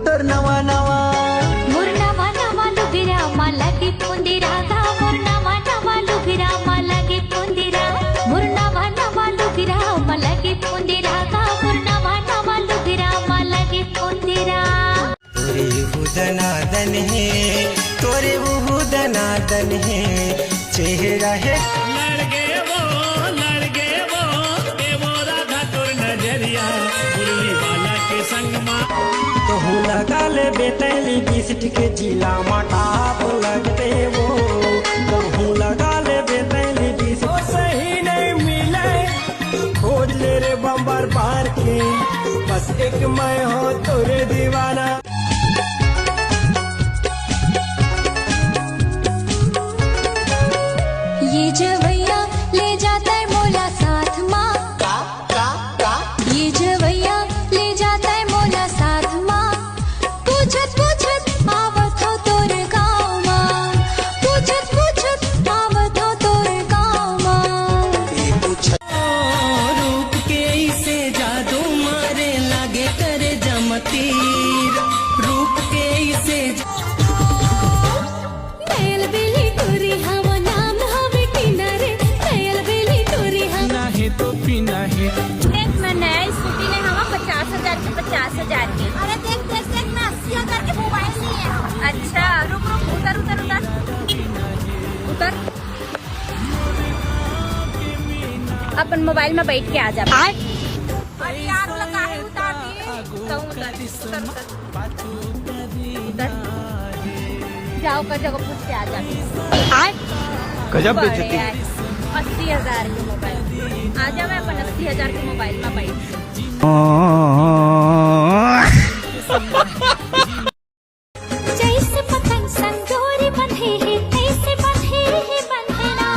तर नवा नवा मुरनावा नवा लुगिरा मला की पुंदिरा गा मुरनावा नवा लुगिरा मला की पुंदिरा मुरनावा नवा लुगिरा मला की पुंदिरा गा मुरनावा नवा लुगिरा मला की पुंदिरा तोरे हुदनादन है तोरे हुदनादन है चेहरा है लड़ गए वो राधा तोर नजरिया मुरली वाला के संग माँ कहूँ लगा ले बेतैली बिस्ट के जिला मटाप लगते वो कहूँ लगा ले बेतैली बिस्ट सही नहीं मिले खोज ले रे बम्बर पार के बस एक मैं हो तोरे दीवाना ये जवैया ले जाता है मोला साथ माँ ये जवैया ले जाता है मोला साथ माँ पूछत पूछत आवत हो तोर गाँव माँ पूछत पूछत आवत हो तोर गाँव माँ रूप के ऐसे जादू मारे लागे करे जमतीर रूप के ऐसे नयल बेली तोरी हम नाम हवे किनारे नयल बेली तोरी हम है तो पीना है देख मैं नया स्कूटी ले हवा 50,000 की 50,000 की। अरे देख देख देख ना 80,000 के मोबाइल नहीं है। अच्छा रुक रुक उतर उतर उतर उतर अपन मोबाइल में बैठ के आ जा। अरे यार लगा है उतार दी तो उतर उतर उतर जाओ कर जगह पूछ के आ जा। गजब बेइज्जती 80,000 के मोबाइल आजा मैं अपन 80,000 के मोबाइल में बैठ जैसे पतंग संजोरी बंधे है ऐसे बंधे है बंधना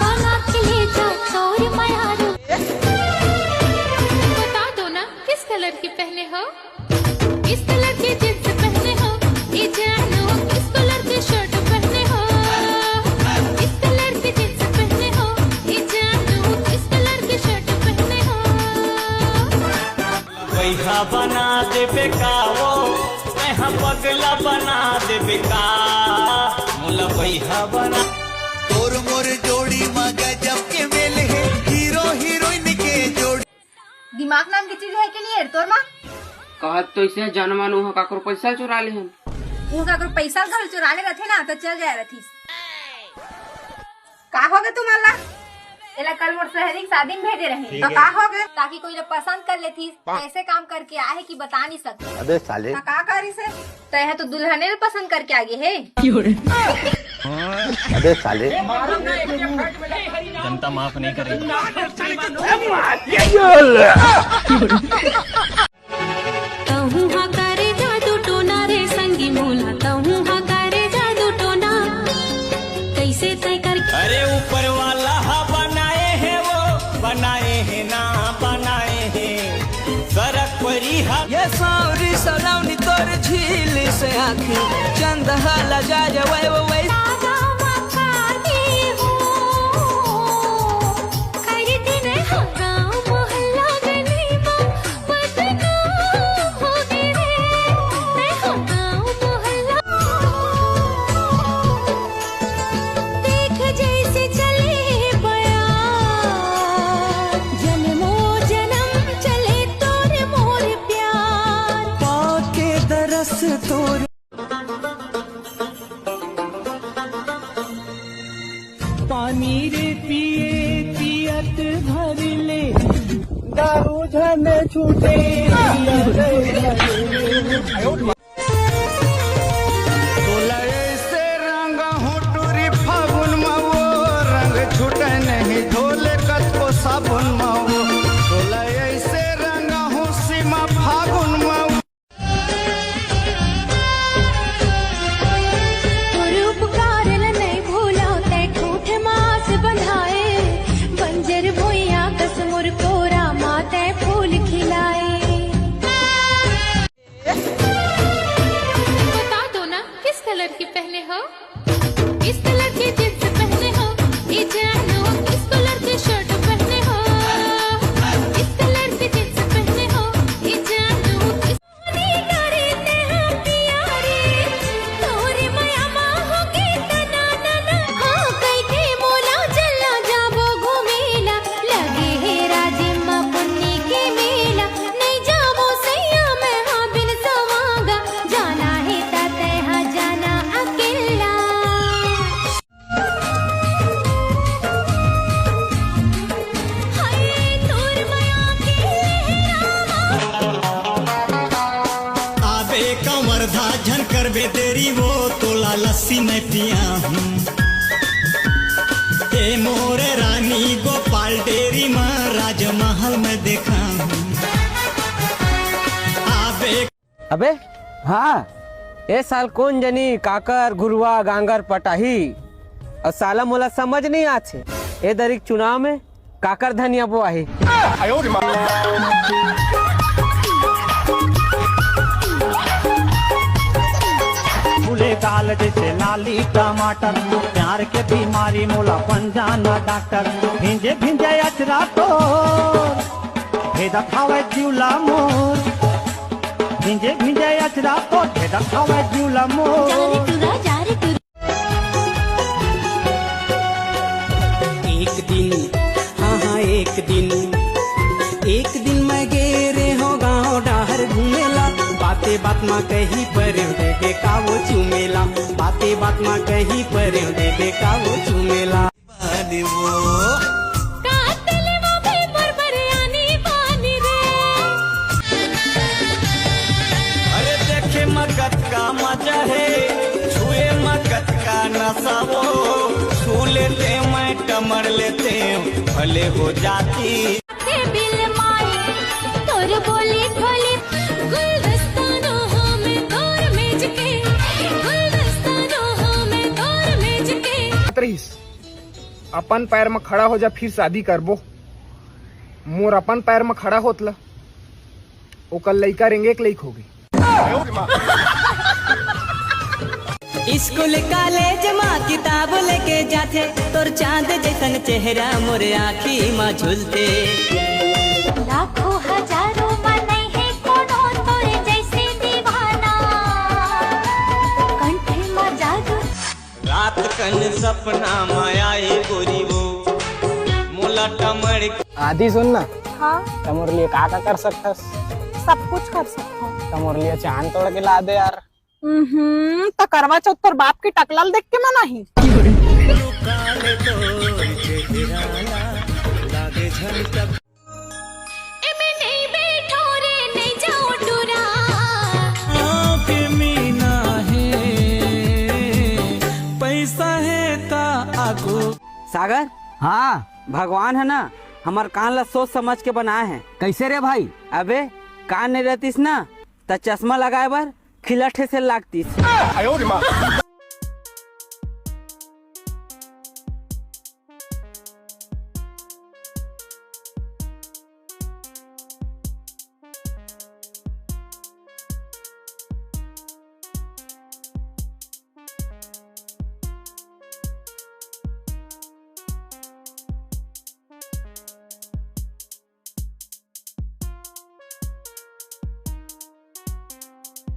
बना के ले जा तोर मायारू बता दो ना किस कलर की पहने हो किस कलर की जींस पहने हो ये जानो किस कलर की शर्ट पहने हो किस कलर की जींस पहने हो ये जानो किस कलर की शर्ट पहने हो पैसा बना दे बेकावो मैं पगला बना दे बेका मोला पैसा बना तोर मोर जोड़ी मगा जब के मेल है हीरो हीरोइन के जोड़ी दिमाग नाम की चीज है कि नहीं है तोर माँ कहत तो इसे जनमान हो काकर पैसा चुरा ले हम उनका अगर पैसा घर चुरा ले रथे ना तो चल जाए रथी का हो गए तुम्हारा एला कल मोर शहरी शादी में भेजे रहे तो का हो गए ताकि कोई लोग पसंद कर लेती ऐसे काम करके आए कि बता नहीं सकते अबे साले का करी से तो यह तो दुल्हने भी पसंद करके आगे है अबे साले जनता माफ नहीं करेगी कहूँ हाँ करे जादू टोना रे संगी मोला कहूँ हाँ करे जादू टोना कैसे तय कर अरे ऊपर वाला बनाए हैं वो बनाए हैं ना बनाए हैं सरक परी ये सावरी सलाउनी तोर झील से आँखें चंद हाला जा जाए वो वै तोर पानी रे पिए पियत भर ले दारू झने छूटे तोला ऐसे रंग हो टूरी फागुन मावो रंग छूटे नहीं धोले कत को साबुन मावो तोला ऐसे रंग हो सीमा फागुन मावो की पहने हो किस कलर की जींस पहने हो ये जानो किस कलर की शर्ट पहने हो किस कलर की जींस पहने हो ये जानो किस राधा झन करबे तेरी वो तोला लस्सी मैं पिया हूँ ए मोरे रानी गोपाल डेरी में राजमहल में देखा हूँ अबे हाँ ए साल कौन जनी काकर गुरुआ गांगर पटाही और साला मोला समझ नहीं आछे ए दरिक चुनाव में काकर धनिया बोआही फूले गाल जैसे लाली टमाटर प्यार के बीमारी मोला बन जाना डॉक्टर भिंजे भिंजे अचरा तो भेदा खावे जिउला मोर भिंजे भिंजे अचरा तो भेदा खावे जिउला मोर एक दिन मैं गेरे हो गाँव डाहर घूमेला बाते बात में कहीं पर देवे का वो चूमेला बाते बात में कहीं पर देवे का वो चूमेला अरे देखे मगत का मजा है छुए मगत का नशा वो छू लेते मैं टमर लेते भले हो जाती बिल माई तोर बोली खोली गुलदस्तानो हमें तोर मेज के गुलदस्तानो हमें तोर मेज के अपन पैर में खड़ा हो जा फिर शादी करबो मोर अपन पैर में खड़ा होतला ओकर लइका रेंगे एक लइक होगी स्कूल कॉलेज माँ किताब लेके जाते तोर चांद जैसन चेहरा मोरे आँखी माँ झूलते लाखों हजारों में नहीं है कोनो तोरे जैसे दीवाना कंठे में जादू रात कन सपना माया गोरी वो मोला टमर आदि सुन ना हाँ तमोर लिए का कर सकतस सब कुछ कर सकता हूँ। तमोर लिए चांद तोड़ के ला दे यार तो करवा चौथ तोर बाप की टकलल देख के मना ही पैसा है ता आगो सागर हाँ भगवान है ना हमार कान ला सोच समझ के बनाए हैं कैसे रे भाई? अबे कान नहीं रहतीस ना तो चश्मा लगाए बर खिलठे से लागतीस